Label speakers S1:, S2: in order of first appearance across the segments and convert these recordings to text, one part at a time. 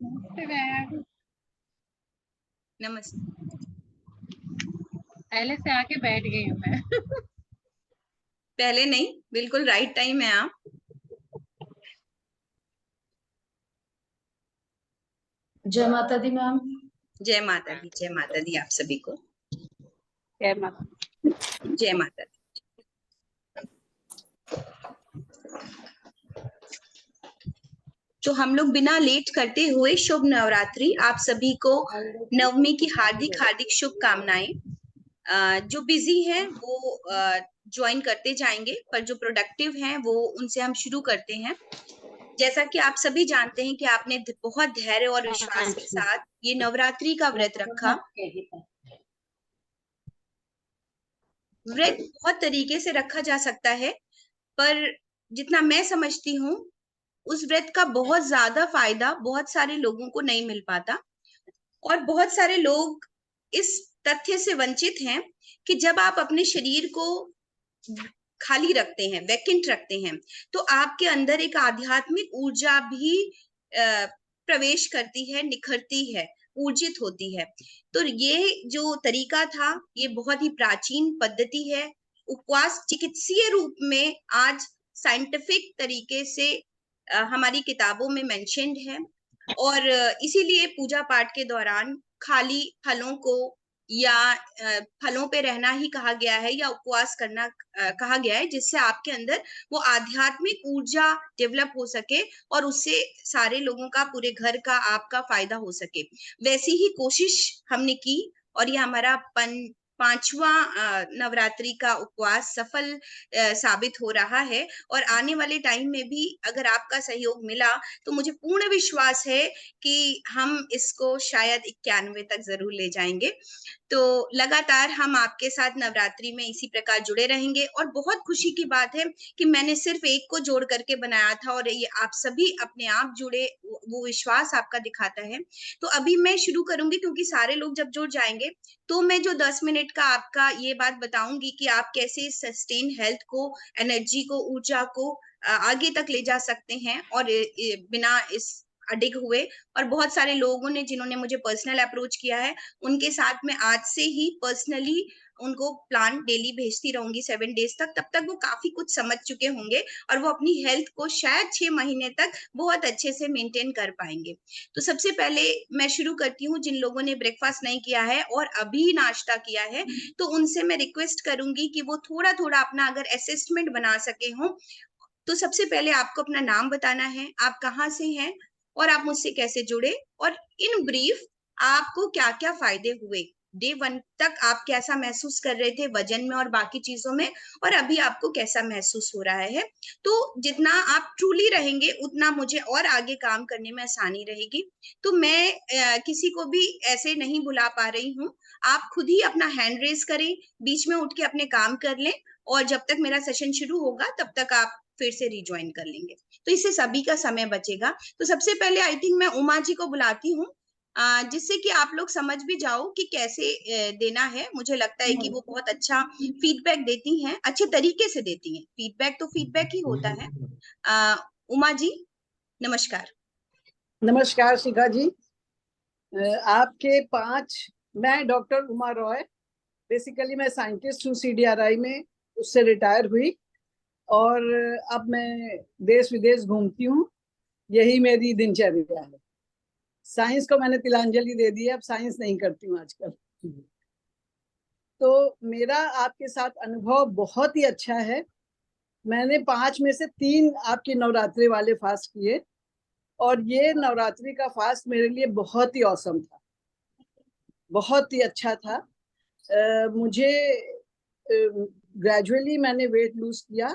S1: नमस्ते मैम।
S2: नमस्ते।
S1: पहले से आके बैठ गई हूँ मैं।
S2: पहले नहीं, बिल्कुल राइट टाइम है आप।
S3: जय माता दी मैम।
S2: जय माता दी, जय माता दी आप सभी को।
S1: जय माता।
S2: जय माता दी। तो हम लोग बिना लेट करते हुए शुभ नवरात्रि आप सभी को। नवमी की हार्दिक हार्दिक शुभकामनाएं। जो बिजी हैं वो ज्वाइन करते जाएंगे, पर जो प्रोडक्टिव हैं वो उनसे हम शुरू करते हैं। जैसा कि आप सभी जानते हैं कि आपने बहुत धैर्य और विश्वास के साथ ये नवरात्रि का व्रत रखा। व्रत बहुत तरीके से रखा जा सकता है, पर जितना मैं समझती हूँ उस व्रत का बहुत ज्यादा फायदा बहुत सारे लोगों को नहीं मिल पाता। और बहुत सारे लोग इस तथ्य से वंचित हैं कि जब आप अपने शरीर को खाली रखते हैं, वैकेंट रखते हैं, तो आपके अंदर एक आध्यात्मिक ऊर्जा भी प्रवेश करती है, निखरती है, ऊर्जित होती है। तो ये जो तरीका था ये बहुत ही प्राचीन पद्धति है। उपवास चिकित्सीय रूप में आज साइंटिफिक तरीके से हमारी किताबों में मेंशन्ड है। और इसीलिए पूजा पाठ के दौरान खाली फलों को या फलों पे रहना ही कहा गया है, या उपवास करना कहा गया है, जिससे आपके अंदर वो आध्यात्मिक ऊर्जा डेवलप हो सके और उससे सारे लोगों का, पूरे घर का, आपका फायदा हो सके। वैसी ही कोशिश हमने की और ये हमारा पांचवा नवरात्रि का उपवास सफल साबित हो रहा है। और आने वाले टाइम में भी अगर आपका सहयोग मिला तो मुझे पूर्ण विश्वास है कि हम इसको शायद 91 तक जरूर ले जाएंगे। तो लगातार हम आपके साथ नवरात्रि में इसी प्रकार जुड़े रहेंगे। और बहुत खुशी की बात है कि मैंने सिर्फ एक को जोड़ करके बनाया था और ये आप सभी अपने आप जुड़े, वो विश्वास आपका दिखाता है। तो अभी मैं शुरू करूंगी, क्योंकि सारे लोग जब जुड़ जाएंगे तो मैं जो 10 मिनट का आपका ये बात बताऊंगी कि आप कैसे सस्टेन हेल्थ को, एनर्जी को, ऊर्जा को आगे तक ले जा सकते हैं और बिना इस अडिग हुए। और बहुत सारे लोगों ने जिन्होंने मुझे पर्सनल अप्रोच किया है उनके साथ मैं आज से ही पर्सनली उनको प्लान डेली भेजती रहूंगी 7 डेज तक। तब तक वो काफी कुछ समझ चुके होंगे और वो अपनी हेल्थ को शायद 6 महीने तक बहुत अच्छे से मेंटेन कर पाएंगे। तो सबसे पहले मैं शुरू करती हूँ, जिन लोगों ने ब्रेकफास्ट नहीं किया है और अभी नाश्ता किया है तो उनसे मैं रिक्वेस्ट करूंगी कि वो थोड़ा थोड़ा अपना अगर असेसमेंट बना सके हो। तो सबसे पहले आपको अपना नाम बताना है, आप कहाँ से हैं और आप मुझसे कैसे जुड़े, और इन ब्रीफ आपको क्या क्या फायदे हुए। डे 1 तक आप कैसा महसूस कर रहे थे वजन में और बाकी चीजों में, और अभी आपको कैसा महसूस हो रहा है। तो जितना आप ट्रूली रहेंगे उतना मुझे और आगे काम करने में आसानी रहेगी। तो मैं किसी को भी ऐसे नहीं बुला पा रही हूँ। आप खुद ही अपना हैंड रेज करें, बीच में उठ के अपने काम कर लें, और जब तक मेरा सेशन शुरू होगा तब तक आप फिर से रिज्वाइन कर लेंगे। तो इससे सभी का समय बचेगा। तो सबसे पहले आई थिंक मैं उमा जी को बुलाती हूँ, जिससे कि आप लोग समझ भी जाओ कि कैसे देना है। मुझे लगता है कि वो बहुत अच्छा फीडबैक देती हैं, अच्छे तरीके से देती हैं। फीडबैक तो फीडबैक ही होता है। उमा जी नमस्कार।
S4: नमस्कार शिखा जी। आपके 5, मैं डॉक्टर उमा रॉय, बेसिकली मैं साइंटिस्ट हूँ CDRI में, उससे रिटायर हुई और अब मैं देश विदेश घूमती हूँ। यही मेरी दिनचर्या है। साइंस को मैंने तिलांजलि दे दी है, अब साइंस नहीं करती हूँ आजकल। तो मेरा आपके साथ अनुभव बहुत ही अच्छा है। मैंने 5 में से 3 आपकी नवरात्रि वाले फास्ट किए और ये नवरात्रि का फास्ट मेरे लिए बहुत ही औसम था, बहुत ही अच्छा था। मुझे ग्रेजुअली मैंने वेट लूज किया।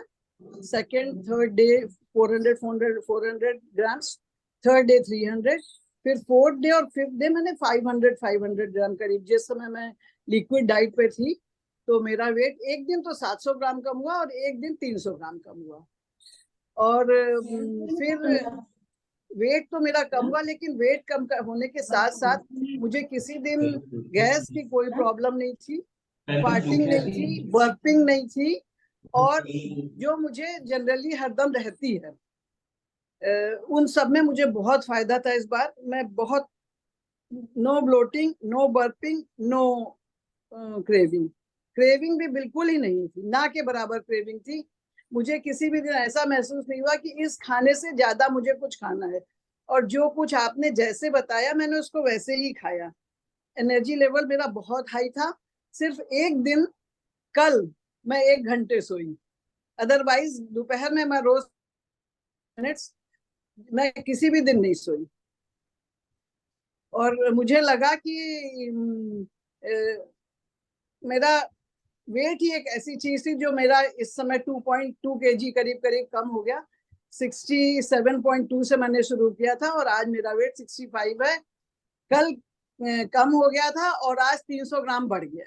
S4: Second third day 400 grams, third day 300, फिर फोर्थ डे और फिफ्थ डे मैंने 500 ग्राम करीब, जिस समय मैं लिक्विड डाइट पे थी। तो मेरा वेट एक दिन तो 700 ग्राम कम हुआ और एक दिन 300 ग्राम कम हुआ। और फिर वेट तो मेरा कम हुआ, लेकिन वेट कम होने के साथ साथ मुझे किसी दिन गैस की कोई प्रॉब्लम नहीं थी, फार्टिंग नहीं थी, बर्पिंग नहीं थी, और जो मुझे जनरली हरदम रहती है। उन सब में मुझे बहुत फायदा था इस बार। मैं बहुत, no bloating, no burping, no craving. Craving भी बिल्कुल ही नहीं थी, ना के बराबर क्रेविंग थी। मुझे किसी भी दिन ऐसा महसूस नहीं हुआ कि इस खाने से ज्यादा मुझे कुछ खाना है। और जो कुछ आपने जैसे बताया मैंने उसको वैसे ही खाया। एनर्जी लेवल मेरा बहुत हाई था। सिर्फ एक दिन, कल मैं 1 घंटे सोई, अदरवाइज दोपहर में मैं रोज मिनट्स, मैं किसी भी दिन नहीं सोई। और मुझे लगा कि मेरा वेट ही एक ऐसी चीज थी जो मेरा इस समय 2.2 kg करीब करीब कम हो गया। 67.2 से मैंने शुरू किया था और आज मेरा वेट 65 है। कल कम हो गया था और आज 300 ग्राम बढ़ गया।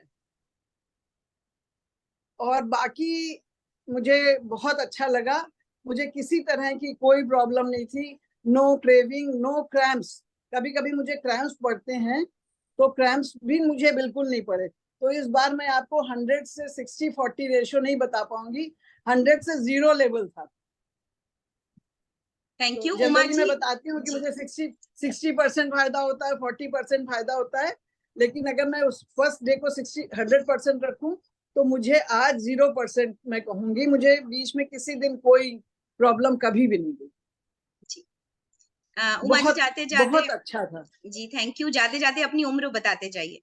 S4: और बाकी मुझे बहुत अच्छा लगा। मुझे किसी तरह की कोई प्रॉब्लम नहीं थी। No craving, no cramps. कभी कभी मुझे क्रैम्प्स पड़ते हैं, तो क्रैम्प्स भी मुझे बिल्कुल नहीं पड़े। तो इस बार मैं आपको 100 से 60-40 रेशियो नहीं बता पाऊंगी, 100 से 0 लेवल था।
S2: थैंक यू
S4: तो
S2: उमा
S4: जनरली
S2: जी।
S4: मैं बताती हूँ कि मुझे 60% फायदा होता है, 40% फायदा होता है। लेकिन अगर मैं उस फर्स्ट डे को 100% रखूं तो मुझे आज 0% मैं कहूंगी। मुझे बीच में किसी दिन कोई प्रॉब्लम कभी भी नहीं हुई।
S2: उमा जी
S4: बहुत
S2: जाते जाते,
S4: बहुत अच्छा था।
S2: जी थैंक यू, जाते जाते अपनी उम्र बताते जाइए।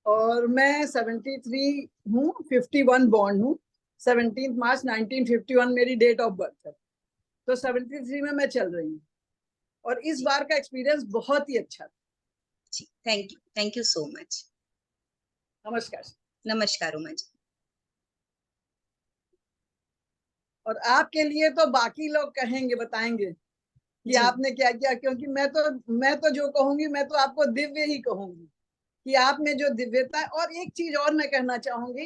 S4: और मैं 73 हूँ, 51 बॉर्न हूँ। 17 मार्च 1951 मेरी डेट ऑफ बर्थ है। तो 73 में मैं चल रही हूँ और इस बार का एक्सपीरियंस बहुत ही अच्छा था।
S2: जी थैंक यू सो मच।
S4: नमस्कार।
S2: नमस्कार उमा जी।
S4: और आपके लिए तो बाकी लोग कहेंगे, बताएंगे कि
S2: जी।
S4: आपने क्या किया, क्योंकि मैं तो जो कहूंगी मैं तो आपको दिव्य ही कहूंगी कि आप में जो दिव्यता है। और एक चीज और मैं कहना चाहूंगी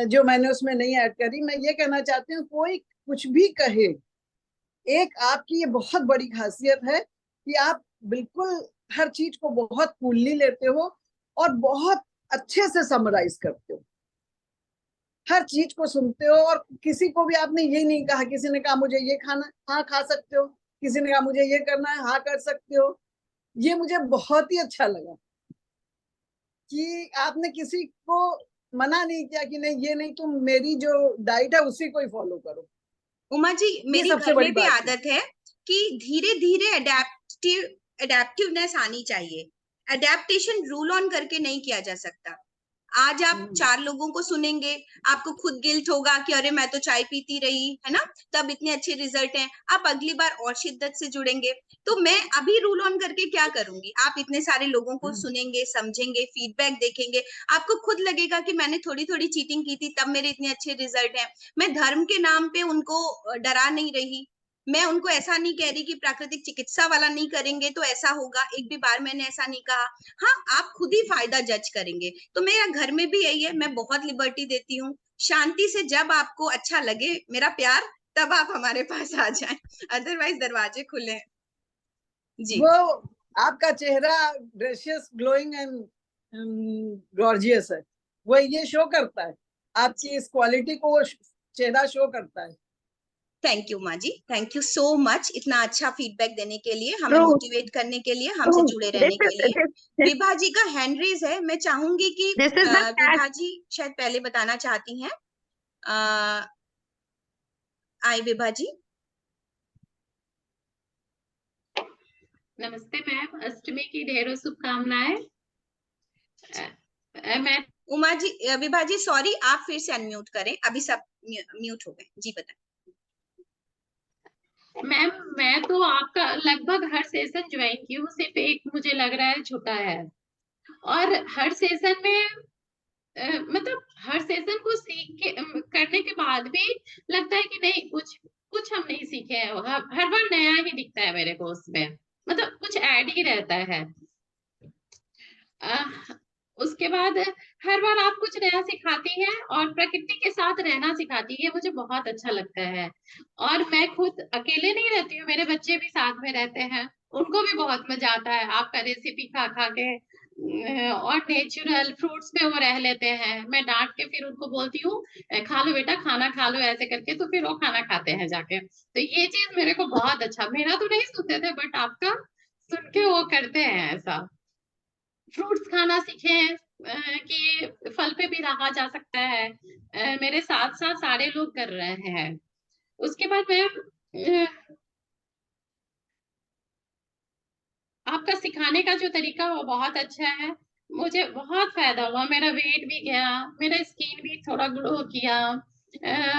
S4: जो मैंने उसमें नहीं ऐड करी। मैं ये कहना चाहती हूँ, कोई कुछ भी कहे, एक आपकी ये बहुत बड़ी खासियत है कि आप बिल्कुल हर चीज को बहुत कूलली लेते हो और बहुत अच्छे से समराइज करते हो, हर चीज को सुनते हो। और किसी को भी आपने ये नहीं कहा, किसी ने कहा मुझे ये खाना, हाँ खा सकते हो। किसी ने कहा मुझे ये करना है, हाँ कर सकते हो। ये मुझे बहुत ही अच्छा लगा कि आपने किसी को मना नहीं किया कि नहीं ये नहीं, तुम मेरी जो डाइट है उसी को ही फॉलो करो।
S2: उमा जी
S4: ये
S2: मेरी
S4: सबसे
S2: घर
S4: बड़ी
S2: में भी
S4: बात है।
S2: आदत है कि धीरे धीरे एडेप्टिवनेस आनी चाहिए। एडेप्टेशन रूल ऑन करके नहीं किया जा सकता। आज आप 4 लोगों को सुनेंगे, आपको खुद गिल्ट होगा कि अरे मैं तो चाय पीती रही है ना, तब इतने अच्छे रिजल्ट हैं। आप अगली बार और शिद्दत से जुड़ेंगे। तो मैं अभी रूल ऑन करके क्या करूंगी? आप इतने सारे लोगों को सुनेंगे, समझेंगे, फीडबैक देखेंगे, आपको खुद लगेगा कि मैंने थोड़ी थोड़ी चीटिंग की थी तब मेरे इतने अच्छे रिजल्ट हैं। मैं धर्म के नाम पे उनको डरा नहीं रही। मैं उनको ऐसा नहीं कह रही कि प्राकृतिक चिकित्सा वाला नहीं करेंगे तो ऐसा होगा, एक भी बार मैंने ऐसा नहीं कहा। हाँ, आप खुद ही फायदा जज करेंगे। तो मेरा घर में भी यही है, मैं बहुत लिबर्टी देती हूँ। शांति से, जब आपको अच्छा लगे मेरा प्यार, तब आप हमारे पास आ जाएं, अदरवाइज दरवाजे खुले हैं। जी।
S4: वो आपका चेहरा ग्रेशियस, ग्लोइंग एंड गॉर्जियस है। वो ये शो करता है, आपकी इस क्वालिटी को वो चेहरा शो करता है।
S2: थैंक यू माँ जी, थैंक यू सो मच इतना अच्छा फीडबैक देने के लिए, हमें मोटिवेट करने के लिए, हमसे जुड़े रहने के लिए। विभा जी का हैंड रेज है, मैं चाहूंगी कि विभा जी शायद पहले बताना चाहती हैं। आए विभा जी।
S1: नमस्ते मैम, अष्टमी की ढेरों शुभकामनाएं। मैं
S2: उमा जी, विभा जी सॉरी, आप फिर से अनम्यूट करें, अभी सब म्यूट हो गए। जी बताएं।
S1: मैम, मैं तो आपका लगभग हर सेशन ज्वाइन की हूँ, सिर्फ एक मुझे लग रहा है छूटा है। और हर सेशन में मतलब हर सेशन को सीख के करने के बाद भी लगता है कि नहीं, कुछ हम नहीं सीखे हैं। हर बार नया ही दिखता है मेरे को उसमें, मतलब कुछ ऐड ही रहता है। उसके बाद हर बार आप कुछ नया सिखाती हैं और प्रकृति के साथ रहना सिखाती है, मुझे बहुत अच्छा लगता है। और मैं खुद अकेले नहीं रहती हूँ, मेरे बच्चे भी साथ में रहते हैं, उनको भी बहुत मजा आता है आपका रेसिपी खा खा के। और नेचुरल फ्रूट्स पे वो रह लेते हैं। मैं डांट के फिर उनको बोलती हूँ खा लो बेटा, खाना खा लो ऐसे करके, तो फिर वो खाना खाते हैं जाके। तो ये चीज मेरे को बहुत अच्छा, मेरा तो नहीं सुनते थे बट आपका सुन के वो करते हैं ऐसा। फ्रूट्स खाना सीखे हैं, कि फल पे भी रहा जा सकता है। मेरे साथ साथ सारे लोग कर रहे हैं। उसके बाद मैं आपका सिखाने का जो तरीका वो बहुत अच्छा है। मुझे बहुत फायदा हुआ, मेरा वेट भी गया, मेरा स्किन भी थोड़ा ग्लो किया।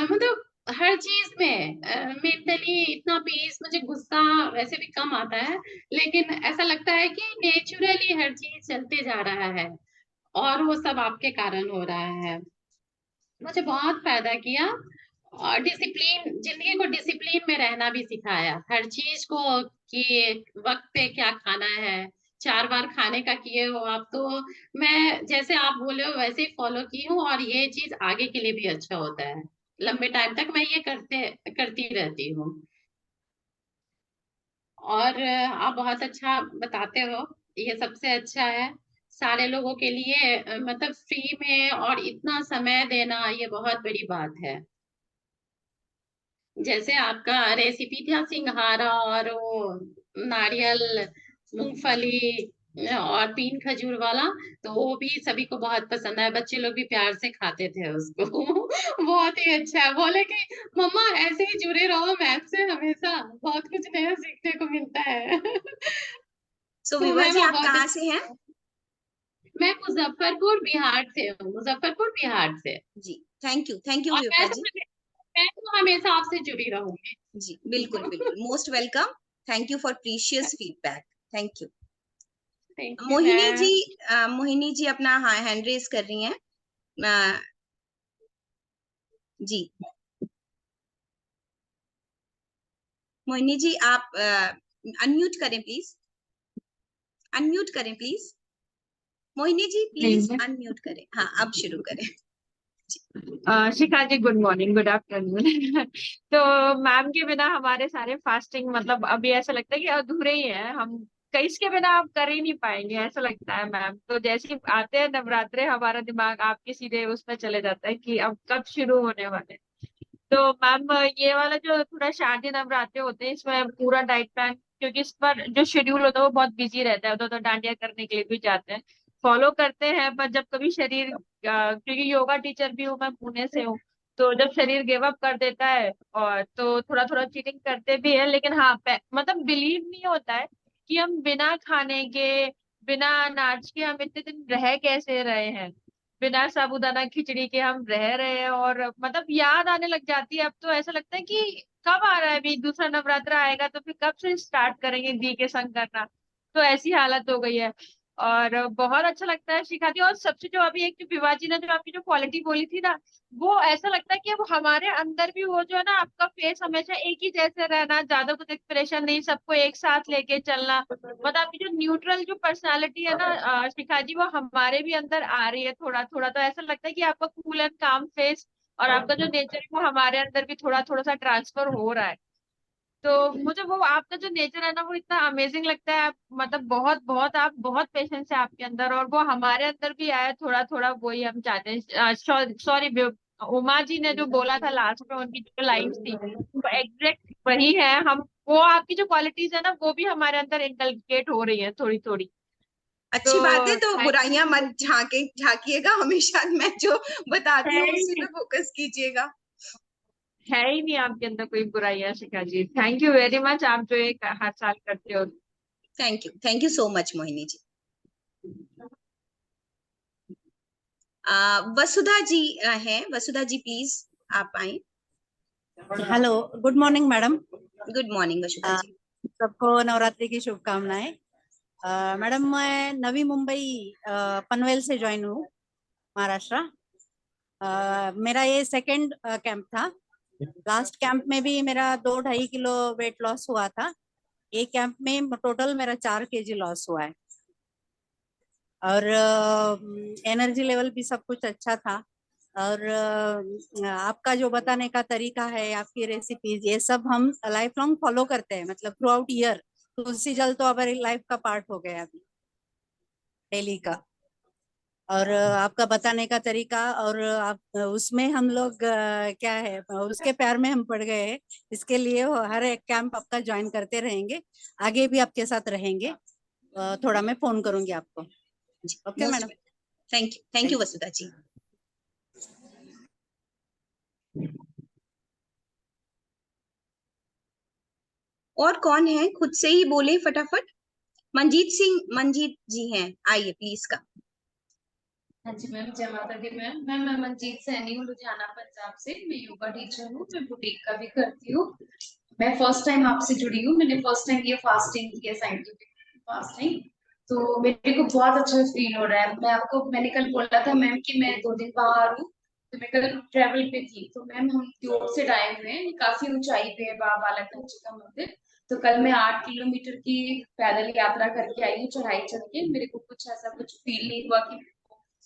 S1: मतलब हर चीज में मेंटली इतना पीस, मुझे गुस्सा वैसे भी कम आता है, लेकिन ऐसा लगता है कि नेचुरली हर चीज चलते जा रहा है और वो सब आपके कारण हो रहा है। मुझे बहुत फायदा किया। और डिसिप्लिन, जिंदगी को डिसिप्लिन में रहना भी सिखाया, हर चीज को, कि वक्त पे क्या खाना है, 4 बार खाने का किए हो आप तो। मैं जैसे आप बोले हो वैसे ही फॉलो की हूँ, और ये चीज आगे के लिए भी अच्छा होता है। लंबे टाइम तक मैं ये करती रहती हूँ। और आप बहुत अच्छा बताते हो, ये सबसे अच्छा है। सारे लोगों के लिए मतलब फ्री में और इतना समय देना, ये बहुत बड़ी बात है। जैसे आपका रेसिपी था सिंघारा और वो नारियल, मूंगफली और तीन खजूर वाला, तो वो भी सभी को बहुत पसंद आया, बच्चे लोग भी प्यार से खाते थे उसको। बहुत ही अच्छा है, बोले कि मम्मा ऐसे ही जुड़े रहो मैम से, हमेशा बहुत कुछ नया सीखने को मिलता है।
S2: सो
S1: तो
S2: विभा
S1: मैम
S2: जी,
S1: आप
S2: आप
S1: बहुत
S2: कहाँ
S1: अच्छे
S2: से हैं?
S1: हैं। मैं मुजफ्फरपुर बिहार से हूँ, मुजफ्फरपुर बिहार से।
S2: जी, थैंक यू
S1: और
S2: विभा जी।
S1: मैं तो हमेशा आपसे जुड़ी रहूंगी।
S2: जी बिल्कुल बिल्कुल, most welcome. Thank you for precious feedback. Thank you.
S1: Thank you
S2: Mohini ji,
S1: ma'am.
S2: Mohini ji अपना हैंड रेज कर रही हैं। अ, जी मोहिनी जी, आप अनम्यूट करें प्लीज, अनम्यूट करें please. Mohini ji please unmute करें। हाँ, अब शुरू करें।
S5: Shikha ji, good morning, good afternoon. तो मैम के बिना हमारे सारे फास्टिंग मतलब अभी ऐसा लगता है कि अधूरे ही है हम, कहीं इसके बिना आप कर ही नहीं पाएंगे ऐसा लगता है मैम। तो जैसे ही आते हैं नवरात्रे, हमारा दिमाग आपके सीधे उसमें चले जाता है कि अब कब शुरू होने वाले हैं। तो मैम ये वाला जो थोड़ा शारदीय नवरात्रे होते हैं, इसमें पूरा डाइट प्लान, क्योंकि इस पर जो शेड्यूल होता है वो बहुत बिजी रहता है, उधर उधर डांडिया करने के लिए भी जाते हैं, फॉलो करते हैं, पर जब कभी शरीर क्योंकि योगा टीचर भी हूँ मैं, पुणे से हूँ, तो जब शरीर गिव अप कर देता है और तो थोड़ा थोड़ा चीटिंग करते भी है, लेकिन हाँ मतलब बिलीव नहीं होता है कि हम बिना खाने के, बिना अनाज के हम इतने दिन रह कैसे रहे हैं, बिना साबूदाना खिचड़ी के हम रह रहे हैं। और मतलब याद आने लग जाती है अब, तो ऐसा लगता है कि कब आ रहा है, अभी दूसरा नवरात्र आएगा तो फिर कब से स्टार्ट करेंगे घी के संग करना। तो ऐसी हालत हो गई है। और बहुत अच्छा लगता है शिखा जी। और सबसे जो अभी एक जो विवाह जी ने जो आपकी जो क्वालिटी बोली थी ना, वो ऐसा लगता है कि अब हमारे अंदर भी वो जो है ना, आपका फेस हमेशा एक ही जैसे रहना, ज्यादा कुछ एक्सप्रेशन नहीं, सबको एक साथ लेके चलना, मतलब आपकी जो न्यूट्रल जो पर्सनालिटी है ना शिखा जी, वो हमारे भी अंदर आ रही है थोड़ा थोड़ा। तो ऐसा लगता है कि आपका कूल एंड काम फेस और आपका जो नेचर है वो हमारे अंदर भी थोड़ा थोड़ा सा ट्रांसफर हो रहा है। तो मुझे वो आपका जो नेचर है ना, वो इतना अमेजिंग लगता है। आप मतलब बहुत बहुत आप बहुत पेशेंस है आपके अंदर, और वो हमारे अंदर भी आया थोड़ा थोड़ा, वही हम चाहते हैं। सॉरी, उमा जी ने जो बोला था लास्ट में, उनकी जो लाइन थी वो एग्जैक्ट वही है। हम वो आपकी जो क्वालिटीज है ना, वो भी हमारे अंदर इनकलकेट हो रही है थोड़ी थोड़ी।
S2: अच्छी बात है,
S5: तो
S2: तो बुराइयां मत झांकिएगा, हमेशा मैं जो बताती
S5: है
S2: हूँ
S5: ही
S2: उसी
S5: नहीं,
S2: पे फोकस कीजिएगा।
S5: है ही नहीं आपके अंदर कोई बुराई है Shikha ji. Thank you very much, आप जो एक हर साल करते हो।
S2: Thank you so much Mohini ji. Vasudha ji हैं, वसुधा जी प्लीज आप आए।
S6: Hello, good morning madam.
S2: Good morning Vasudha ji.
S6: सबको नवरात्रि की शुभकामनाएं। मैडम, मैं नवी मुंबई पनवेल से ज्वाइन हूँ, महाराष्ट्र। मेरा ये सेकंड कैंप था। लास्ट कैंप में भी मेरा 2-2.5 किलो वेट लॉस हुआ था। ये कैंप में टोटल मेरा 4 kg लॉस हुआ है, और एनर्जी लेवल भी सब कुछ अच्छा था। और आपका जो बताने का तरीका है, आपकी रेसिपीज, ये सब हम लाइफ लॉन्ग फॉलो करते हैं, मतलब थ्रू आउट ईयर। तुलसी जल तो हमारी लाइफ का पार्ट हो गया अभी। डेली का, और आपका बताने का तरीका, और आप उसमें हम लोग क्या है, उसके प्यार में हम पड़ गए हैं। इसके लिए हर एक कैंप आपका ज्वाइन करते रहेंगे, आगे भी आपके साथ रहेंगे। थोड़ा मैं फोन करूंगी आपको। ओके मैडम,
S2: थैंक यू वसुधा जी। और कौन है, खुद से ही बोले फटाफट। मंजीत जी हैं, आइए प्लीज का।
S1: हाँ जी मैम, जय माता दी मैम। मैं मनजीत सैनी हूँ, लुधियाना पंजाब से। मैं योगा टीचर हूँ, मैं बुटीक का भी करती हूँ। मैं फर्स्ट टाइम आपसे जुड़ी हूँ, मैंने फर्स्ट टाइम ये फास्टिंग की है, साइंटिफिक फास्टिंग। तो मेरे को बहुत अच्छा फील हो रहा है। मैंने कल बोला था मैम कि मैं 2 दिन बाहर हूँ, तो मैं कल ट्रेवल पे थी। तो मैम हम ट्यूब से आए हुए हैं, काफी ऊंचाई पे है बाबा बालाजी जी का मंदिर। तो कल मैं 8 किलोमीटर की पैदल यात्रा करके आई हूँ, चढ़ाई चढ़ के। मेरे को कुछ फील नहीं हुआ कि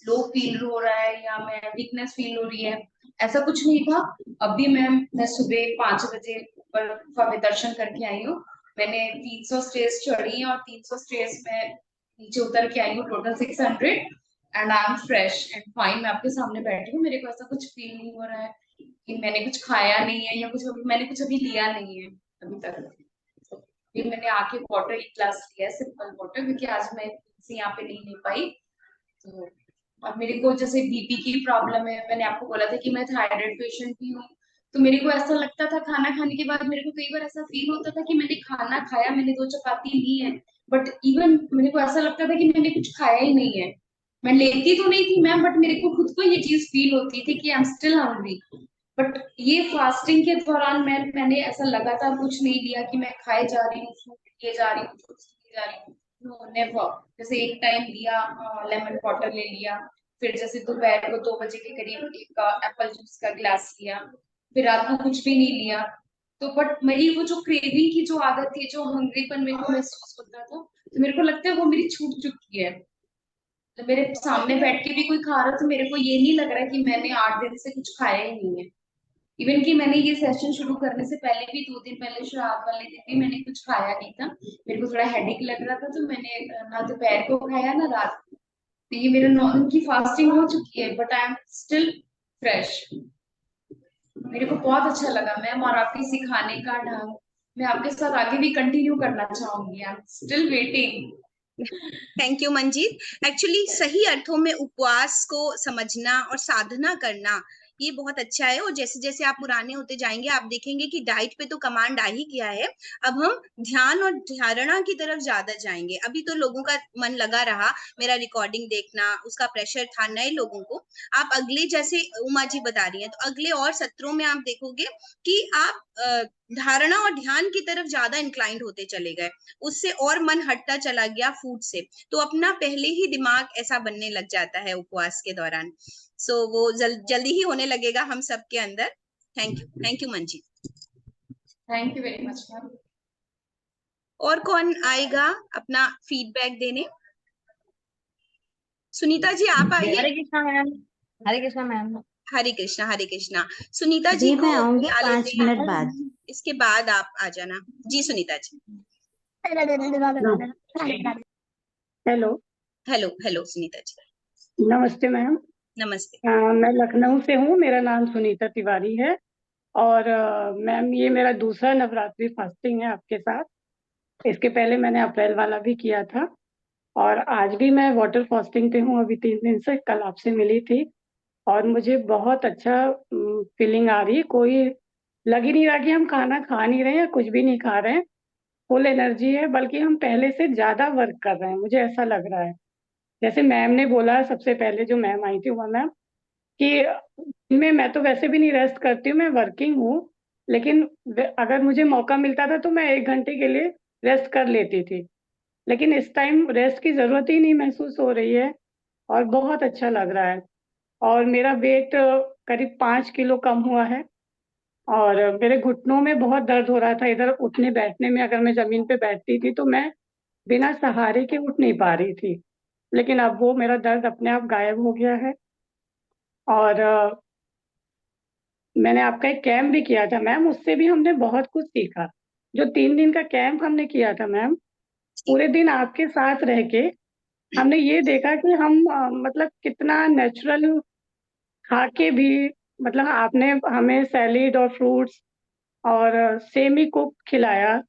S1: लो फील हो रहा है या मैं वीकनेस फील हो रही है, ऐसा कुछ नहीं था। अभी मैं सुबह 5 बजे ऊपर गुफा में दर्शन करके आई हूँ। मैंने 300 स्टेयर्स चढ़ी हैं और 300 स्टेयर्स में नीचे उतर के आई हूँ, total 600। And I am fresh and fine. मैं आपके सामने बैठी हूँ, मेरे को ऐसा कुछ फील नहीं हो रहा है कि मैंने कुछ खाया नहीं है या मैंने कुछ अभी लिया नहीं है अभी तक। फिर मैंने आके वाटर एक ग्लास लिया है, सिंपल वाटर, क्योंकि आज मैं यहाँ पे नहीं ले पाई। तो और मेरे को जैसे बीपी की प्रॉब्लम है, मैंने आपको बोला था कि मैं थायराइड पेशेंट भी हूँ। तो मेरे को ऐसा लगता था खाना खाने के बाद, मेरे को कई बार ऐसा फील होता था कि मैंने खाना खाया, मैंने 2 चपाती ली है, बट इवन मेरे को ऐसा लगता था कि मैंने कुछ खाया ही नहीं है। मैं लेती तो नहीं थी मैम, बट मेरे को खुद को ये चीज फील होती थी कि I am still hungry. But ये फास्टिंग के दौरान मैंने ऐसा लगातार कुछ नहीं लिया कि मैं खाए जा रही हूँ, फ्रूट लिए जा रही हूँ, फ्रूट्स लिए जा रही हूँ। No never. जैसे एक टाइम लिया, लेमन वाटर ले लिया, फिर जैसे दोपहर को 2 बजे के करीब एक एप्पल जूस का गिलास लिया, फिर रात को कुछ भी नहीं लिया। तो बट मेरी वो जो क्रेविंग की जो आदत थी, जो हंग्रीपन मेरे को महसूस होता था, तो मेरे को लगता है वो मेरी छूट चुकी है। तो मेरे सामने बैठ के भी कोई खा रहा, तो मेरे को ये नहीं लग रहा कि मैंने 8 दिन से कुछ खाया ही नहीं है। इवन कि मैंने ये सेशन शुरू करने से पहले भी 2 दिन पहले श्राद्ध वाले दिन भी मैंने कुछ खाया नहीं था। मेरे को थोड़ा हेडेक लग रहा था, तो मैंने ना दोपहर को खाया ना रात को। तो ये मेरा 9 दिन की फास्टिंग हो चुकी है, but I am still fresh. मेरे को बहुत अच्छा लगा मैम, और आपके सिखाने का ढंग मैं आपके साथ आगे भी कंटिन्यू करना चाहूंगी। I am still waiting.
S2: Thank you Manjeet. Actually सही अर्थों में उपवास को समझना और साधना करना ये बहुत अच्छा है। और जैसे जैसे आप पुराने होते जाएंगे, आप देखेंगे कि डाइट पे तो कमांड आ ही गया है। अब हम ध्यान और धारणा की तरफ ज्यादा जाएंगे। अभी तो लोगों का मन लगा रहा, मेरा रिकॉर्डिंग देखना, उसका प्रेशर था नए लोगों को। आप अगले, जैसे उमा जी बता रही हैं, तो अगले और सत्रों में आप देखोगे कि आप धारणा और ध्यान की तरफ ज्यादा इंक्लाइंड होते चले गए। उससे और मन हटता चला गया फूड से। तो अपना पहले ही दिमाग ऐसा बनने लग जाता है उपवास के दौरान। सो वो जल्दी ही होने लगेगा हम सबके अंदर। Thank you Manjeet.
S1: Thank you very much ma'am.
S2: और कौन आएगा अपना फीडबैक देने? सुनीता जी आप आइए।
S7: हरे कृष्णा मैम। हरे कृष्णा मैम।
S2: हरे कृष्णा, हरे कृष्णा। सुनीता जी
S7: जी
S2: को
S7: मैं आऊंगी
S2: बुला
S7: 5
S2: लेते हैं,
S7: मिनट बाद।
S2: इसके बाद आप आ जाना। जी Sunita ji.
S8: Hello.
S2: Hello hello Sunita ji.
S8: नमस्ते मैम।
S2: नमस्ते।
S8: मैं लखनऊ से हूँ, मेरा नाम सुनीता तिवारी है। और मैम ये मेरा दूसरा नवरात्रि फास्टिंग है आपके साथ। इसके पहले मैंने अप्रैल वाला भी किया था, और आज भी मैं वाटर फास्टिंग पे हूँ अभी 3 दिन से। कल आपसे मिली थी और मुझे बहुत अच्छा फीलिंग आ रही है। कोई लग ही नहीं रहा कि हम खाना खा नहीं रहे हैं, कुछ भी नहीं खा रहे हैं। फुल एनर्जी है, बल्कि हम पहले से ज्यादा वर्क कर रहे हैं, मुझे ऐसा लग रहा है। जैसे मैम ने बोला, सबसे पहले जो मैम आई थी उमा मैम, कि मैं तो वैसे भी नहीं रेस्ट करती हूँ, मैं वर्किंग हूँ, लेकिन अगर मुझे मौका मिलता था तो मैं 1 घंटे के लिए रेस्ट कर लेती थी। लेकिन इस टाइम रेस्ट की जरूरत ही नहीं महसूस हो रही है और बहुत अच्छा लग रहा है। और मेरा वेट करीब 5 किलो कम हुआ है। और मेरे घुटनों में बहुत दर्द हो रहा था, इधर उठने बैठने में। अगर मैं जमीन पे बैठती थी तो मैं बिना सहारे के उठ नहीं पा रही थी, लेकिन अब वो मेरा दर्द अपने आप गायब हो गया है। और मैंने आपका एक कैंप भी किया था मैम, उससे भी हमने बहुत कुछ सीखा। जो 3 दिन का कैंप हमने किया था मैम, पूरे दिन आपके साथ रह के हमने ये देखा कि हम मतलब कितना नेचुरल खा के भी, मतलब आपने हमें सैलेड और फ्रूट्स और सेमी कुक खिलाया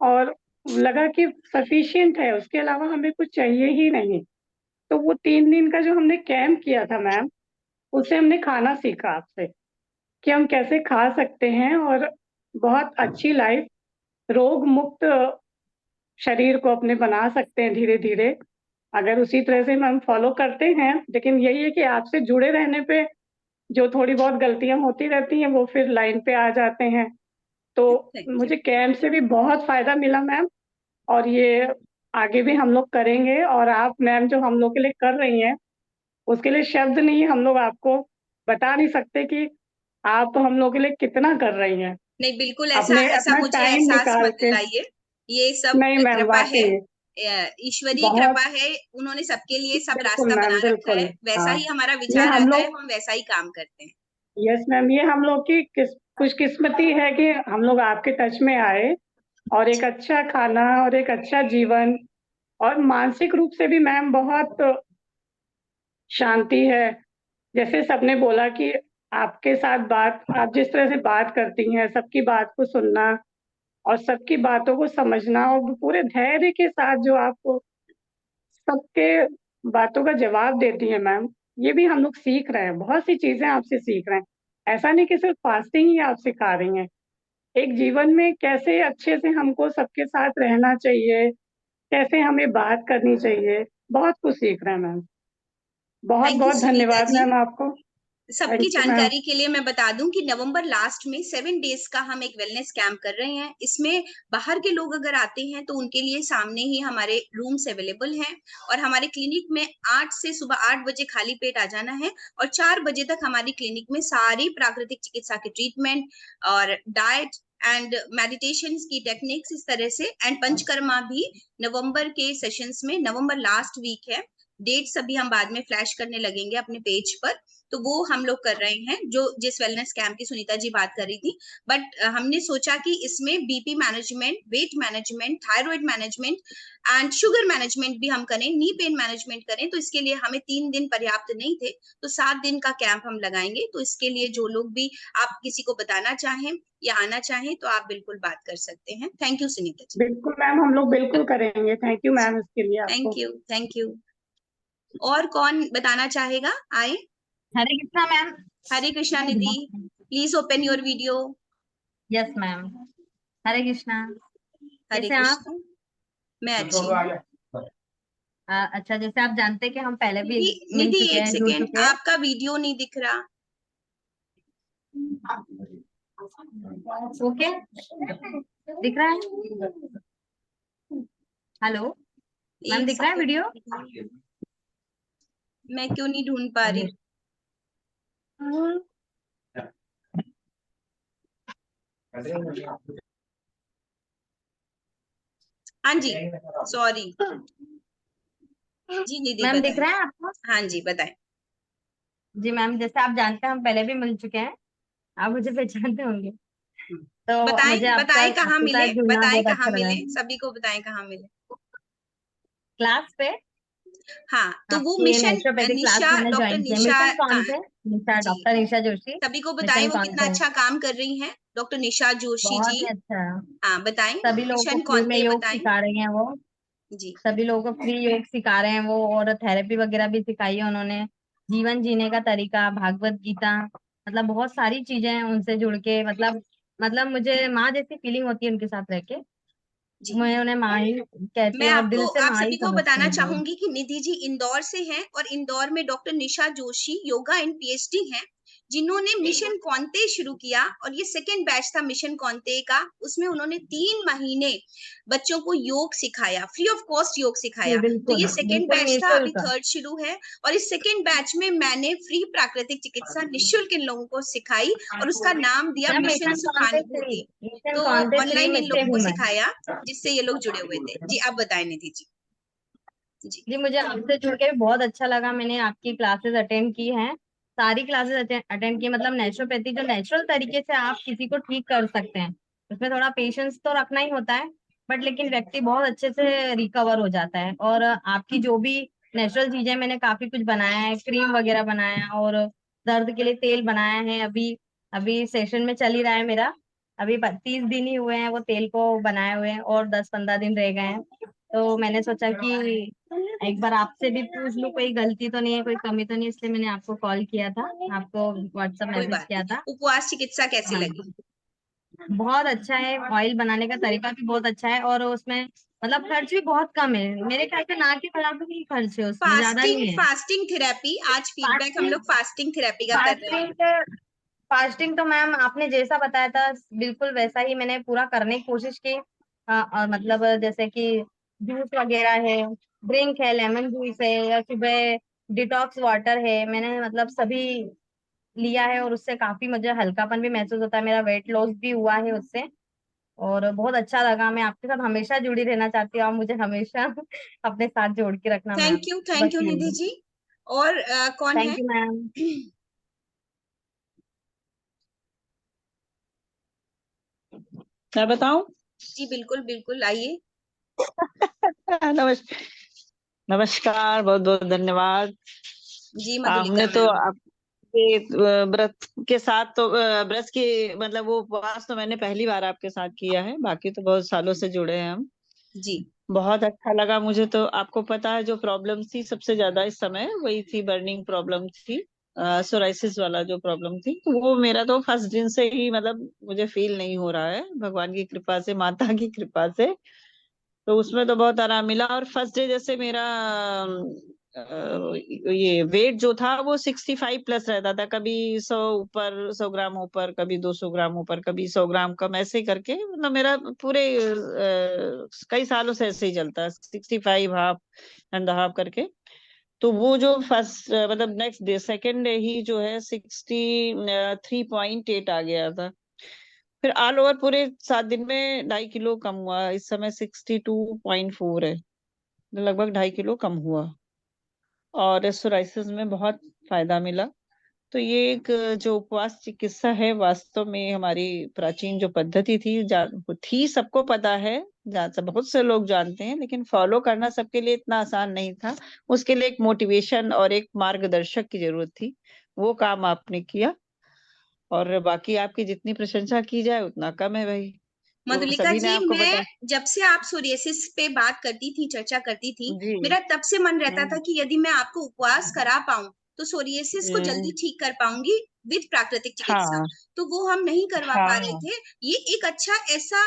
S8: और लगा कि सफिशिएंट है, उसके अलावा हमें कुछ चाहिए ही नहीं। तो वो 3 दिन का जो हमने कैंप किया था मैम, उससे हमने खाना सीखा आपसे कि हम कैसे खा सकते हैं और बहुत अच्छी लाइफ, रोग मुक्त शरीर को अपने बना सकते हैं धीरे धीरे, अगर उसी तरह से हम फॉलो करते हैं। लेकिन यही है कि आपसे जुड़े रहने पे जो थोड़ी बहुत गलतियां होती रहती हैं वो फिर लाइन पे आ जाते हैं। तो
S2: Thank you.
S8: मुझे कैंप से भी बहुत फायदा मिला मैम, और ये आगे भी हम लोग करेंगे। और आप मैम जो हम लोग के लिए कर रही हैं, उसके लिए शब्द नहीं, हम लोग आपको बता नहीं सकते कि आप हम लोग के लिए कितना कर रही हैं।
S2: नहीं, बिल्कुल ऐसा
S8: अपने
S2: ऐसा
S8: अपना
S2: मुझे
S8: टाइम
S2: एहसास
S8: निकाल
S2: मत
S8: के।
S2: दिलाइए। ये सब
S8: नहीं मैम,
S2: कृपा है,
S8: वाकई
S2: ईश्वरीय
S8: बहुत,
S2: कृपा है। उन्होंने सबके लिए सब
S8: बिल्कुल
S2: रास्ता
S8: मैम,
S2: बना रखा
S8: बिल्कुल।
S2: है। वैसा
S8: हाँ,
S2: ही हमारा
S8: ये
S2: विचार
S8: हम
S2: आता है,
S8: लोग,
S2: हम वैसा ही काम करते हैं।
S8: यस मैम, ये हम लोग की खुशकिस्मती है कि हम लोग आपके टच में आए, और एक अच्छा खाना और एक अच्छा जीवन, और मानसिक रूप से भी मैम बहुत शांति है। जैसे सबने बोला कि आपके साथ बात, आप जिस तरह से बात करती हैं, सबकी बात को सुनना और सबकी बातों को समझना, और पूरे धैर्य के साथ जो आपको सबके बातों का जवाब देती हैं मैम, ये भी हम लोग सीख रहे हैं, बहुत सी चीजें आपसे सीख रहे हैं। ऐसा नहीं कि सिर्फ फास्टिंग ही आप सिखा रही हैं, एक जीवन में कैसे अच्छे से हमको सबके साथ रहना चाहिए, कैसे हमें बात करनी चाहिए, बहुत कुछ सीख रहे हैं मैम। बहुत
S2: थैंक यू
S8: बहुत
S2: सुनीता
S8: धन्यवाद
S2: जी।
S8: मैम आपको।
S2: सबकी
S8: थैंक यू मैम।
S2: जानकारी के लिए मैं बता दूं कि नवंबर लास्ट में 7 डेज का हम एक वेलनेस कैंप कर रहे हैं। इसमें बाहर के लोग अगर आते हैं तो उनके लिए सामने ही हमारे रूम्स अवेलेबल हैं, और हमारे क्लिनिक में 8 से सुबह 8 बजे खाली पेट आ जाना है, और 4 बजे तक हमारी क्लिनिक में सारी प्राकृतिक चिकित्सा के ट्रीटमेंट और डाइट एंड मेडिटेशन की टेक्निक्स इस तरह से, एंड पंचकर्मा भी नवंबर के सेशंस में, नवंबर लास्ट वीक है। डेट्स अभी हम बाद में फ्लैश करने लगेंगे अपने पेज पर, तो वो हम लोग कर रहे हैं, जो जिस वेलनेस कैंप की सुनीता जी बात कर रही थी। बट हमने सोचा कि इसमें BP management, weight management, thyroid management and sugar management भी हम करें, नी पेन मैनेजमेंट करें। तो इसके लिए हमें 3 दिन पर्याप्त नहीं थे, तो 7 दिन का कैंप हम लगाएंगे। तो इसके लिए जो लोग भी आप किसी को बताना चाहें या आना चाहें तो आप बिल्कुल बात कर सकते हैं। Thank you Sunita ji.
S8: बिल्कुल मैम, हम लोग बिल्कुल करेंगे। थैंक यू मैम इसके लिए आपको।
S2: Thank you, thank you. और कौन बताना चाहेगा? आए।
S7: Hare Krishna ma'am.
S2: Hare Krishna Nidhi, please open your video.
S7: Yes ma'am. Hare Krishna.
S2: Hare
S7: कैसे आप?
S2: कृष्णा, मैं अच्छी हूँ।
S7: अच्छा, जैसे आप जानते हैं कि हम पहले भी मिल
S2: निधि
S7: चुके
S2: एक
S7: हैं, जुड़
S2: सेकेंड,
S7: चुके हैं।
S2: आपका वीडियो नहीं दिख रहा।
S7: ओके, दिख रहा है? हेलो मैम,
S2: एक
S7: दिख रहा है
S2: सेकेंड,
S7: वीडियो?
S2: मैं क्यों नहीं ढूंढ पा रही? हाँ जी, सॉरी जी। निधि
S7: मैम, दिख
S2: बताएं।
S7: रहा है आपको?
S2: हाँ जी, बताएं।
S7: जी मैम, जैसे आप जानते हैं हम पहले भी मिल चुके हैं, आप मुझे पहचानते होंगे। तो मुझे
S2: बताएं,
S7: आपका
S2: बताएं कहाँ
S7: आपके
S2: मिले,
S7: साथ जुड़ना
S2: बताएं
S7: बहुत
S2: कहाँ
S7: अच्छा लगा।
S2: मिले, सभी को बताएं कहाँ मिले।
S7: क्लास पे,
S2: हाँ, तो वो
S7: आपकी
S2: मिशन
S7: नेचुरोपैथिक क्लास
S2: निशा,
S7: मैंने
S2: डॉक्टर
S7: ज्वाइन किया
S2: निशा
S7: मिशन कौन से? निशा,
S2: जी,
S7: डॉक्टर निशा जोशी।
S2: सभी को बताएं
S7: मिशन
S2: वो
S7: कौन
S2: कितना
S7: से?
S2: अच्छा काम कर रही हैं, डॉक्टर निशा जोशी
S7: बहुत
S2: जी।
S7: ही अच्छा।
S2: हाँ, बताएं
S7: सभी लोगों को
S2: मिशन
S7: फ्री
S2: कौन
S7: में
S2: थे,
S7: योग
S2: बताएं
S7: सिखा रही हैं वो।
S2: जी।
S7: सभी लोगों को फ्री योग सिखा रहे हैं वो, और थेरेपी वगैरह भी सिखाई है उन्होंने। जीवन जीने का तरीका, भागवत गीता, मतलब बहुत सारी चीजें हैं उनसे जुड़ के। मतलब मुझे माँ जैसी फीलिंग होती है उनके साथ रह के।
S2: जी,
S7: मैं उन्हें माँ ही कहती
S2: मैं
S7: हूँ और
S2: आपको,
S7: दिल से
S2: आप
S7: माँ ही
S2: सभी को
S7: समझती
S2: बताना
S7: हूँ वो।
S2: चाहूंगी कि निधि जी इंदौर से हैं, और इंदौर में doctor Nisha Joshi yoga and PhD हैं, जिन्होंने मिशन कौनते शुरू किया। और ये सेकेंड बैच था मिशन कौनते का। उसमें उन्होंने 3 महीने बच्चों को योग सिखाया, फ्री ऑफ कॉस्ट योग
S7: जी
S2: सिखाया। तो
S7: बिल्कुल,
S2: ये सेकेंड
S7: बिल्कुल
S2: बैच था, अभी
S7: निःशुल्क।
S2: थर्ड शुरू है। और इस सेकेंड बैच में मैंने फ्री प्राकृतिक चिकित्सा निःशुल्क इन लोगों को सिखाई, और उसका नाम दिया
S7: मैम,
S2: मिशन
S7: मिशन कौन से फ्री?
S2: सुखानुभूति।
S7: मिशन
S2: तो
S7: कौन से फ्री
S2: ऑनलाइन
S7: में
S2: इन
S7: से
S2: लोगों को
S7: हूँ मैं।
S2: सिखाया, जिससे ये लोग जुड़े हुए थे। जी, आप बताएं निधि जी। जी,
S7: जी, मुझे आपसे जुड़ के भी बहुत अच्छा लगा। मैंने आपकी क्लासेस अटेंड की हैं, सारी क्लासेस अटेंड की। मतलब नेचुरोपैथी जो नेचुरल तरीके से आप किसी को ठीक कर सकते हैं, उसमें थोड़ा पेशेंस तो रखना ही होता है, बट लेकिन व्यक्ति बहुत अच्छे से रिकवर हो जाता है। और आपकी जो भी नेचुरल चीजें मैंने काफी कुछ बनाया है, क्रीम वगैरह बनाया है, और दर्द के लिए तेल बनाया है। अभी अभी सेशन में चल ही रहा है मेरा। अभी 30 दिन ही हुए हैं वो तेल को बनाए हुए हैं, और 10-15 दिन रह गए हैं। तो मैंने सोचा कि एक बार आपसे भी पूछ लूं, कोई गलती तो नहीं है, कोई कमी तो नहीं है, इसलिए मैंने आपको कॉल किया था, आपको व्हाट्सएप
S2: कोई
S7: मैसेज
S2: बात
S7: किया
S2: नहीं।
S7: था।
S2: उपवास चिकित्सा कैसी
S7: हाँ,
S2: लगी?
S7: बहुत अच्छा है। ऑयल बनाने का तरीका भी बहुत अच्छा है, और उसमें मतलब खर्च भी बहुत कम है। मेरे ख्याल से ना के बराबर ही खर्च है, उसमें ज्यादा
S2: फास्टिंग
S7: नहीं है।
S2: फास्टिंग थेरेपी, आज फीडबैक हम
S7: फास्टिंग
S2: लोग फास्टिंग थेरेपी का कर रहे हैं।
S7: फास्टिंग फास्टिंग तो मैम आपने जैसा बताया था बिल्कुल वैसा ही मैंने पूरा करने की कोशिश की। और मतलब जैसे कि जूस वगैरह है, ड्रिंक है, लेमन जूस है, या सुबह डिटॉक्स वाटर है, मैंने मतलब सभी लिया है, और उससे काफी मुझे हल्कापन भी महसूस होता है, मेरा वेट लॉस भी हुआ है उससे, और बहुत अच्छा लगा। मैं आपके साथ हमेशा जुड़ी रहना चाहती हूँ, आप मुझे हमेशा अपने साथ जोड़ के रखना मैम। बस
S2: थैंक यू निधि
S7: यही।
S2: जी। और कौन है?
S7: Thank you ma'am.
S9: मैं बताऊं?
S2: जी बिल्कुल बिल्कुल, आइए।
S9: नमस्कार। नमस्कार, बहुत बहुत धन्यवाद।
S2: जी मधुलिका
S9: हमने तो
S2: मैम।
S9: आपके व्रत के साथ तो व्रत की मतलब वो उपवास तो मैंने पहली बार आपके साथ किया है, बाकी तो बहुत सालों से जुड़े हैं हम।
S2: जी
S9: बहुत अच्छा लगा मुझे। तो आपको पता है जो प्रॉब्लम थी सबसे ज्यादा इस समय वही थी, बर्निंग प्रॉब्लम थी, सोराइसिस वाला जो प्रॉब्लम थी, तो वो मेरा तो फर्स्ट दिन से ही मतलब मुझे फील नहीं हो रहा है, भगवान की कृपा से, माता की कृपा से। तो उसमें तो बहुत आराम मिला। और फर्स्ट डे जैसे मेरा ये वेट जो था वो 65+ रहता था, कभी 100 ऊपर, 100 ग्राम ऊपर, कभी 200 ग्राम ऊपर, कभी 100 ग्राम कम, ऐसे ही करके मतलब मेरा पूरे कई सालों से ऐसे ही चलता है, 65 हाफ एंड हाफ करके। तो वो जो फर्स्ट मतलब नेक्स्ट डे सेकेंड डे ही जो है 63.8 आ गया था। फिर ऑल ओवर पूरे 7 दिन में 2.5 किलो कम हुआ, इस समय 62.4 है, लगभग 2.5 किलो कम हुआ। और सोराइसिस में बहुत फायदा मिला। तो ये एक जो उपवास चिकित्सा है वास्तव में हमारी प्राचीन जो पद्धति थी, थी सबको पता है, बहुत से लोग जानते हैं, लेकिन फॉलो करना सबके लिए इतना आसान नहीं था। उसके लिए एक मोटिवेशन और एक मार्गदर्शक की जरूरत थी, वो काम आपने किया। और बाकी आपकी जितनी प्रशंसा की जाए उतना कम है भाई, वो
S2: मधुलिका
S9: सभी ने
S2: जी,
S9: आपको
S2: मैं
S9: बता।
S2: जब से आप सोरियासिस पे बात करती थी, चर्चा करती थी,
S9: जी।
S2: मेरा तब से मन रहता था
S9: हम्म।
S2: कि यदि मैं आपको उपवास करा पाऊं तो सोरियासिस को जल्दी
S9: हम्म।
S2: ठीक कर पाऊंगी विद प्राकृतिक चिकित्सा।
S9: हाँ
S2: तो वो हम नहीं करवा पा रहे
S9: हाँ।
S2: थे। ये एक अच्छा ऐसा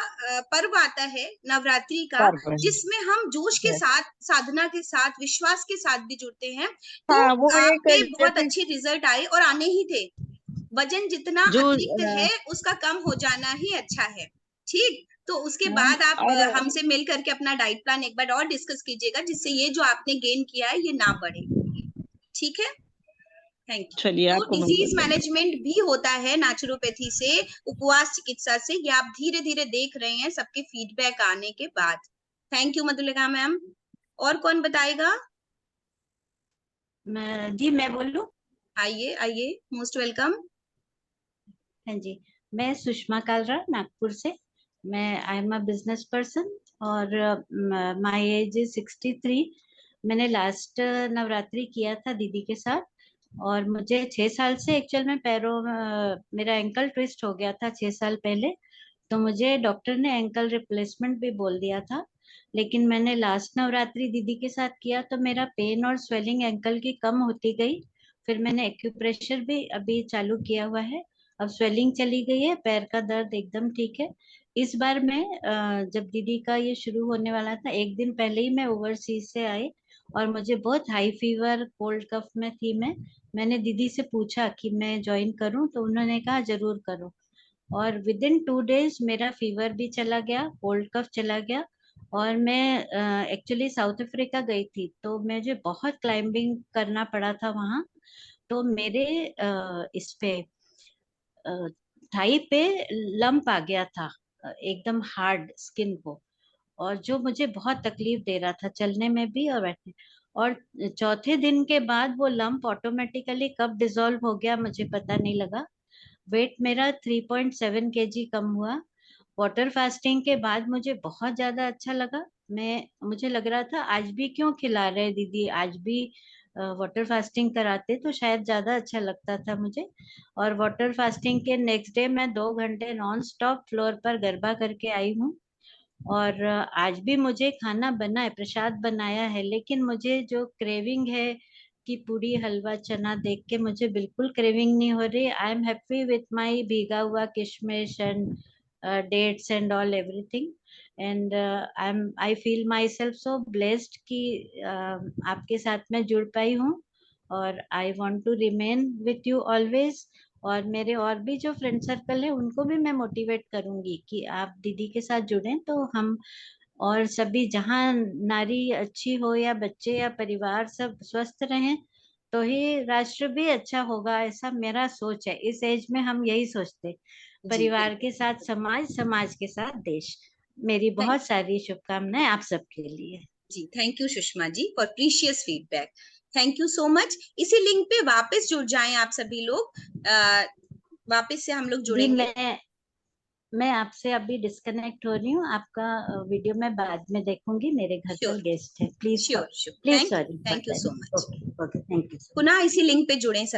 S2: पर्व आता है नवरात्रि का,
S9: पर्व है।
S2: जिसमें हम जोश के साथ, साधना के साथ, विश्वास के साथ भी जुड़ते हैं। तो
S9: हाँ वो
S2: आप
S9: एक
S2: पे बहुत
S9: जैसे
S2: अच्छे रिजल्ट आए और आने ही थे। वजन जितना
S9: जो
S2: अतिरिक्त है उसका कम हो जाना ही अच्छा है। ठीक, तो उसके बाद आप
S9: और
S2: हमसे मिल करके अपना डाइट प्लान एक बार और डिस्कस कीजिएगा, जिससे ये जो आपने गेन किया है ये ना बढ़े। ठीक है, थैंक यू।
S9: चलिए
S2: तो
S9: आपको
S2: डिजीज
S9: मंगल।
S2: मैनेजमेंट भी होता है नेचुरोपैथी से, उपवास चिकित्सा से। ये आप धीरे धीरे देख रहे हैं सबके फीडबैक आने के बाद। Thank you Madhulika ma'am. और कौन बताएगा?
S10: मैं बोलूं?
S2: आइए आइए, मोस्ट वेलकम।
S10: हाँ जी, मैं सुषमा कालरा, नागपुर से। मैं I am a business person और माय एज इज 63। मैंने लास्ट नवरात्रि किया था दीदी के साथ, और मुझे 6 साल से एक्चुअल में पैरों मेरा एंकल ट्विस्ट हो गया था 6 साल पहले। तो मुझे डॉक्टर ने एंकल रिप्लेसमेंट भी बोल दिया था। लेकिन मैंने लास्ट नवरात्रि दीदी के साथ किया तो मेरा पेन और स्वेलिंग एंकल की कम होती गई। फिर मैंने एक्यूप्रेशर भी अभी चालू किया हुआ है। अब स्वेलिंग चली गई है, पैर का दर्द एकदम ठीक है। इस बार मैं जब दीदी का ये शुरू होने वाला था, एक दिन पहले ही मैं ओवरसीज से आई, और मुझे बहुत हाई फीवर, कोल्ड कफ में थी मैंने दीदी से पूछा कि मैं ज्वाइन करूं, तो उन्होंने कहा जरूर करो। और विद इन 2 डेज मेरा फीवर भी चला गया, कोल्ड कफ चला गया। और मैं एक्चुअली साउथ अफ्रीका गई थी, तो मुझे बहुत क्लाइंबिंग करना पड़ा था वहाँ। तो मेरे इस पे थाई पे लंप आ गया था, एकदम हार्ड स्किन को, और जो मुझे बहुत तकलीफ दे रहा था चलने में भी और बैठने। और चौथे दिन के बाद वो लंप ऑटोमेटिकली कब डिसॉल्व हो गया मुझे पता नहीं लगा। वेट मेरा 3.7 kg कम हुआ। वाटर फास्टिंग के बाद मुझे बहुत ज्यादा अच्छा लगा। मुझे लग रहा था आज भी क्यों खिला रहे दीदी, आज भी वाटर फास्टिंग कराते तो शायद ज्यादा अच्छा लगता था मुझे। और वाटर फास्टिंग के नेक्स्ट डे मैं 2 घंटे नॉन स्टॉप फ्लोर पर गरबा करके आई हूँ। और आज भी मुझे खाना बना है, प्रसाद बनाया है, लेकिन मुझे जो क्रेविंग है कि पूरी हलवा चना देख के मुझे बिल्कुल क्रेविंग नहीं हो रही। I am happy with my भीगा हुआ किशमिश and dates and all everything. And I feel myself so blessed कि आपके साथ में जुड़ पाई हूँ। और I want to remain with you always. और मेरे और भी जो फ्रेंड सर्कल है उनको भी मैं मोटिवेट करूंगी कि आप दीदी के साथ जुड़ें, तो हम और सभी, जहाँ नारी अच्छी हो या बच्चे या परिवार सब स्वस्थ रहें, तो ही राष्ट्र भी अच्छा होगा, ऐसा मेरा सोच है। इस एज में हम यही सोचते, परिवार के साथ समाज, समाज के साथ देश। मेरी बहुत सारी शुभकामनाएं आप सबके लिए।
S2: जी, thank you Sushma ji for precious feedback. Thank you so much. इसी लिंक पे वापस जुड़ जाएं आप सभी लोग। वापस से हम लोग जुड़ेंगे।
S10: मैं आपसे अभी डिस्कनेक्ट हो रही हूँ। आपका वीडियो मैं बाद में देखूंगी, मेरे घर पर गेस्ट है। Please
S2: sure,
S10: please sorry.
S2: Thank you so much.
S10: Okay, thank you.
S2: पुनः इसी लिंक पे जुड़ें सब।